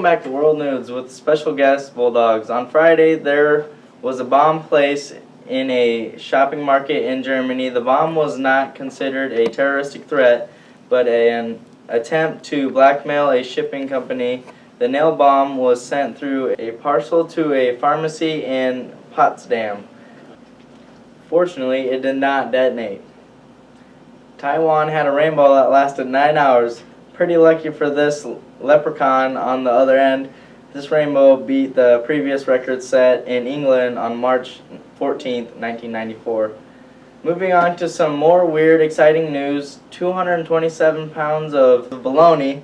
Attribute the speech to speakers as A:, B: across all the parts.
A: back to World News with special guest Bulldogs. On Friday, there was a bomb placed in a shopping market in Germany. The bomb was not considered a terroristic threat, but an attempt to blackmail a shipping company. The nail bomb was sent through a parcel to a pharmacy in Potsdam. Fortunately, it did not detonate. Taiwan had a rainbow that lasted 9 hours. Pretty lucky for this leprechaun on the other end. This rainbow beat the previous record set in England on March 14, 1994. Moving on to some more weird, exciting news. 227 pounds of bologna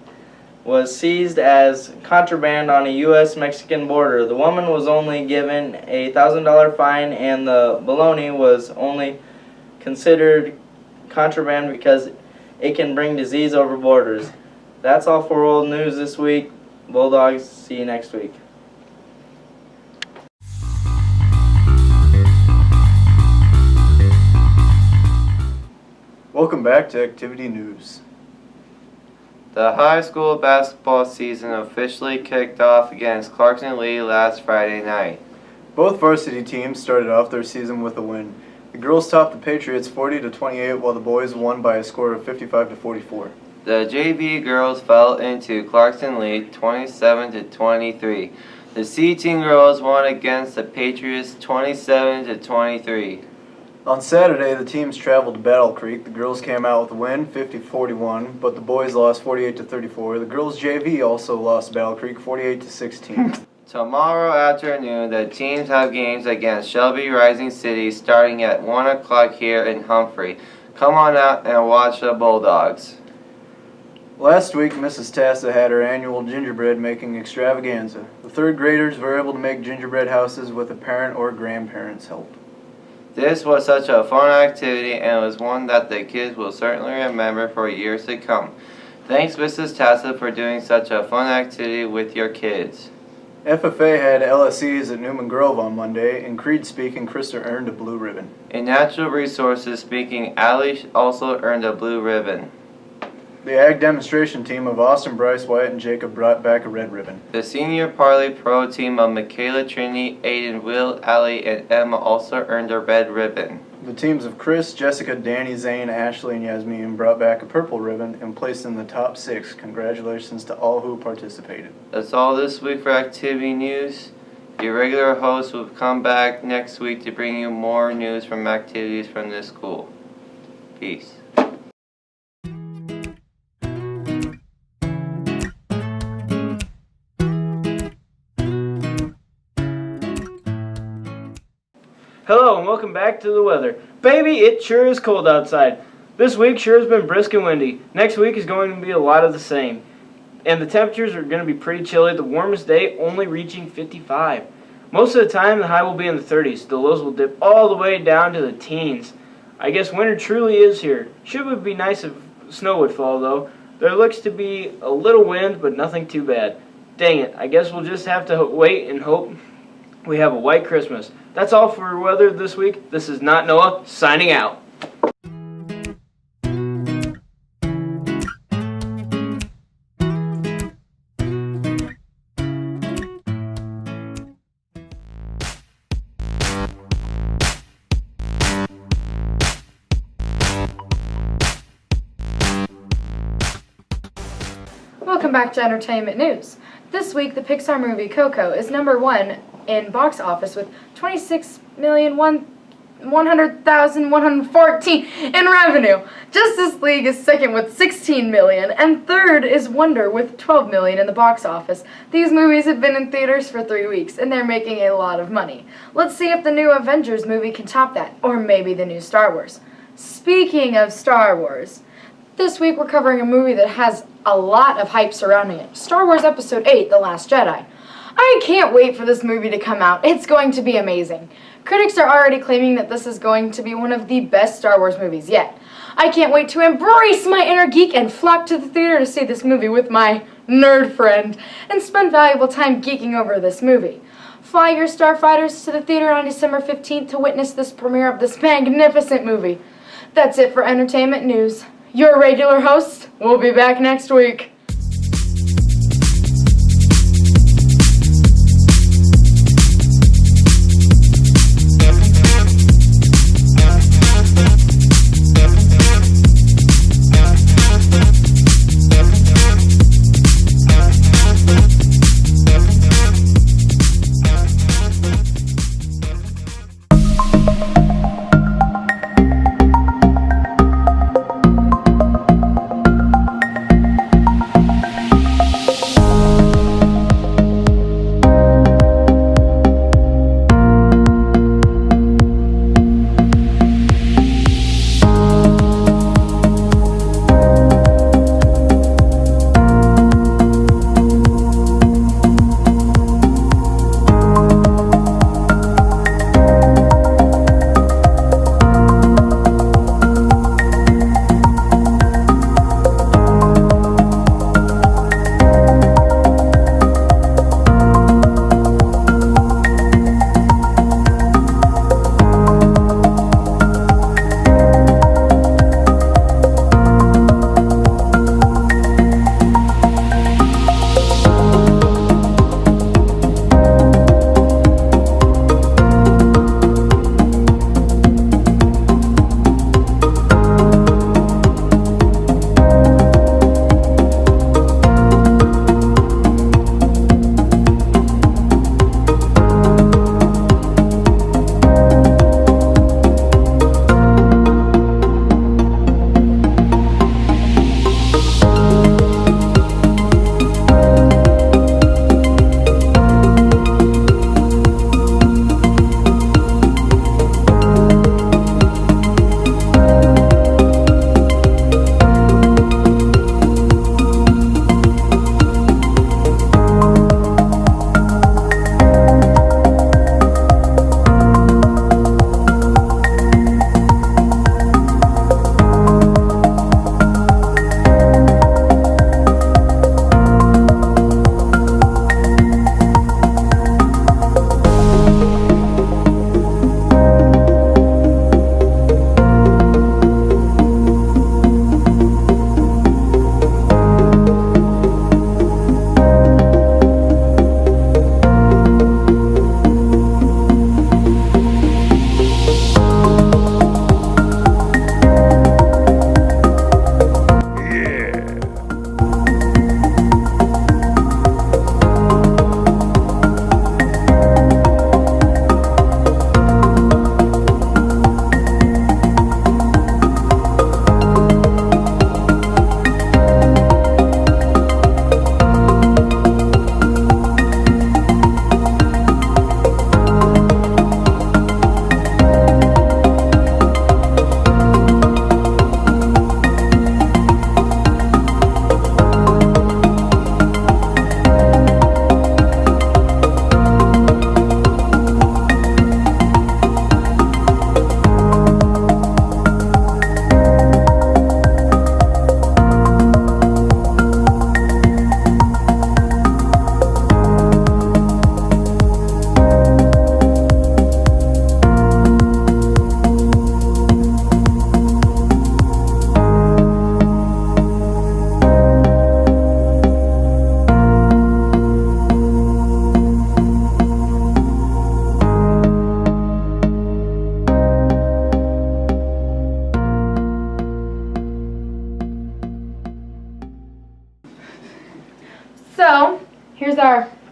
A: was seized as contraband on a U.S.-Mexican border. The woman was only given a $1,000 fine, and the bologna was only considered contraband because it can bring disease over borders. That's all for World News this week. Bulldogs, see you next week.
B: Welcome back to Activity News.
C: The high school basketball season officially kicked off against Clarkson Lee last Friday night.
B: Both varsity teams started off their season with a win. The girls topped the Patriots 40-28, while the boys won by a score of 55-44.
C: The JV girls fell into Clarkson Lee 27-23. The C team girls won against the Patriots 27-23.
B: On Saturday, the teams traveled to Battle Creek. The girls came out with a win, 50-41, but the boys lost 48-34. The girls JV also lost to Battle Creek 48-16.
C: Tomorrow afternoon, the teams have games against Shelby Rising City starting at 1 o'clock here in Humphrey. Come on out and watch the Bulldogs.
B: Last week, Mrs. Tassa had her annual gingerbread making extravaganza. The third graders were able to make gingerbread houses with a parent or grandparent's help.
C: This was such a fun activity, and it was one that the kids will certainly remember for years to come. Thanks, Mrs. Tassa, for doing such a fun activity with your kids.
B: FFA had LSEs at Newman Grove on Monday. In Creed speaking, Krista earned a blue ribbon.
C: In Natural Resources speaking, Allie also earned a blue ribbon.
B: The Ag demonstration team of Austin, Bryce, Wyatt, and Jacob brought back a red ribbon.
C: The Senior Parley Pro team of Michaela, Trinity, Aiden, Will, Allie, and Emma also earned a red ribbon.
B: The teams of Chris, Jessica, Danny, Zane, Ashley, and Yasmin brought back a purple ribbon and placed in the top 6. Congratulations to all who participated.
C: That's all this week for Activity News. Your regular host will come back next week to bring you more news from activities from this school. Peace.
D: Hello and welcome back to the weather. Baby, it sure is cold outside. This week sure has been brisk and windy. Next week is going to be a lot of the same. And the temperatures are going to be pretty chilly, the warmest day only reaching 55. Most of the time the high will be in the 30s. The lows will dip all the way down to the teens. I guess winter truly is here. Sure would be nice if snow would fall though. There looks to be a little wind, but nothing too bad. Dang it, I guess we'll just have to wait and hope we have a white Christmas. That's all for weather this week. This is Not Noah, signing out.
E: Welcome back to Entertainment News. This week, the Pixar movie Coco is #1 in box office with 26,100,114 in revenue. Justice League is second with 16 million, and third is Wonder with 12 million in the box office. These movies have been in theaters for 3 weeks, and they're making a lot of money. Let's see if the new Avengers movie can top that, or maybe the new Star Wars. Speaking of Star Wars, this week we're covering a movie that has a lot of hype surrounding it. Star Wars Episode 8, The Last Jedi. I can't wait for this movie to come out. It's going to be amazing. Critics are already claiming that this is going to be one of the best Star Wars movies yet. I can't wait to embrace my inner geek and flock to the theater to see this movie with my nerd friend and spend valuable time geeking over this movie. Fly your starfighters to the theater on December 15th to witness this premiere of this magnificent movie. That's it for Entertainment News. Your regular host will be back next week.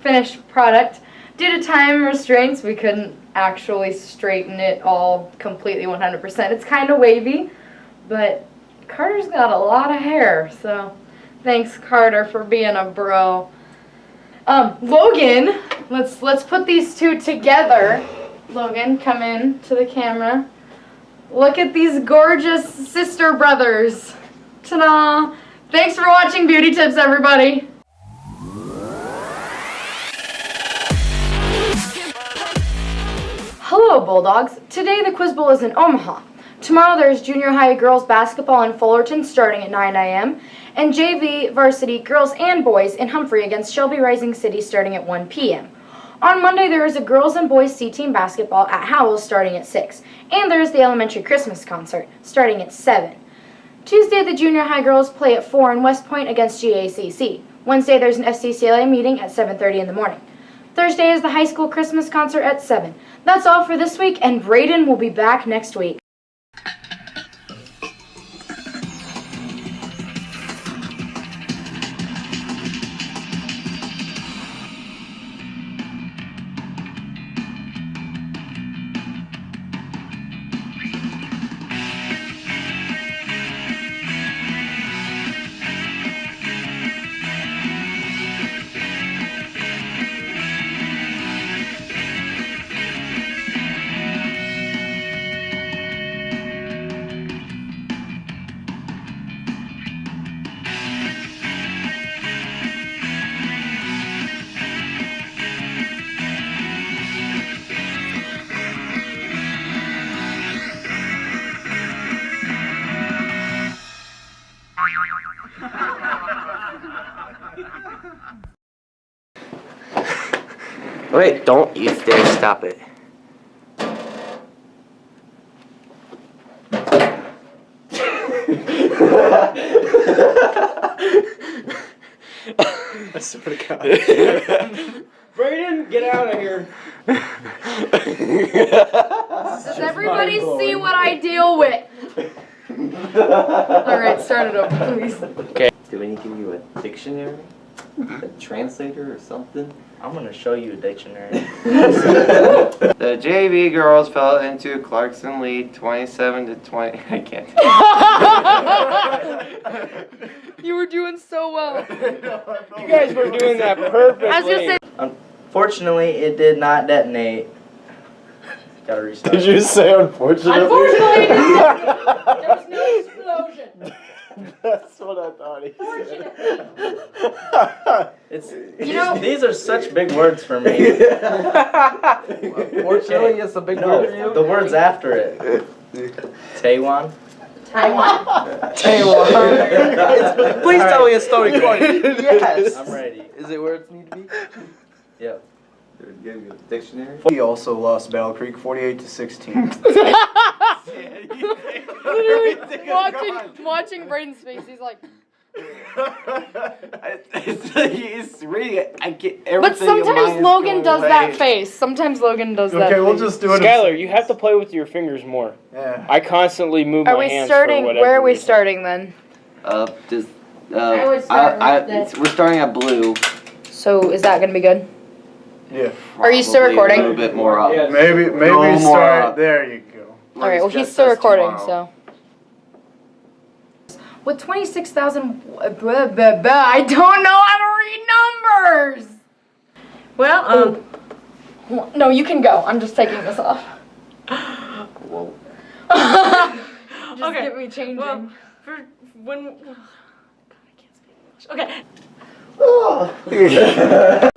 E: finished product. Due to time restraints, we couldn't actually straighten it all completely 100%. It's kind of wavy, but Carter's got a lot of hair, so thanks, Carter, for being a bro. Logan, let's put these two together. Logan, come in to the camera. Look at these gorgeous sister brothers. Ta-da! Thanks for watching Beauty Tips, everybody. Hello, Bulldogs. Today the Quiz Bowl is in Omaha. Tomorrow there's junior high girls basketball in Fullerton starting at 9 a.m. and JV varsity girls and boys in Humphrey against Shelby Rising City starting at 1 p.m. On Monday there is a girls and boys C-team basketball at Howells starting at 6, and there is the elementary Christmas concert starting at 7. Tuesday the junior high girls play at 4 in West Point against GACC. Wednesday there's an FCCLA meeting at 7:30 in the morning. Thursday is the high school Christmas concert at 7. That's all for this week, and Brayden will be back next week.
C: Wait, don't you dare stop it.
B: I swear to God.
D: Brayden, get out of here.
E: Does everybody see what I deal with? Alright, start it over, please.
C: Okay. Do we need to give you a dictionary? A translator or something?
A: I'm gonna show you a dictionary.
C: The JV girls fell into Clarkson lead 27-20. I can't.
E: You were doing so well.
D: You guys were doing that perfectly.
E: I was gonna say.
A: Unfortunately, it did not detonate. Gotta restart.
B: Did you say unfortunately?
E: Unfortunately, there was no explosion.
B: That's what I thought he said.
A: These are such big words for me.
B: Unfortunately, it's a big word for you.
A: The words after it. Taiwan.
E: Taiwan.
B: Please tell me a story, Corey. Yes.
A: I'm ready.
B: Is it where it need to be?
A: Yep.
C: Give you a dictionary?
B: He also lost Battle Creek 48-16.
E: Watching Brayden's face, he's like.
C: He's reading. I get everything.
E: But sometimes Logan does that face. Sometimes Logan does that.
B: Okay, we'll
E: face.
B: just do it.
D: Skylar, you have to play with your fingers more.
B: Yeah.
D: I constantly move
E: Are
D: my
E: we
D: hands
E: starting?
D: for whatever
E: Where are we
D: reason.
E: starting then?
C: I
E: would start with
C: we're starting at blue.
E: So is that gonna be good?
B: Yeah.
E: Are you still
C: Probably
E: recording?
C: A little bit more up.
D: Yeah.
B: Maybe
C: No more
B: start.
C: up.
B: There you go.
E: All right. Well, he's still recording, so. With 26,000, I don't know how to read numbers.
F: Well,
E: No, you can go. I'm just taking this off.
C: Whoa.
E: Just
F: Okay,
E: get me changing.
F: well, for when. God, I can't speak English. Okay.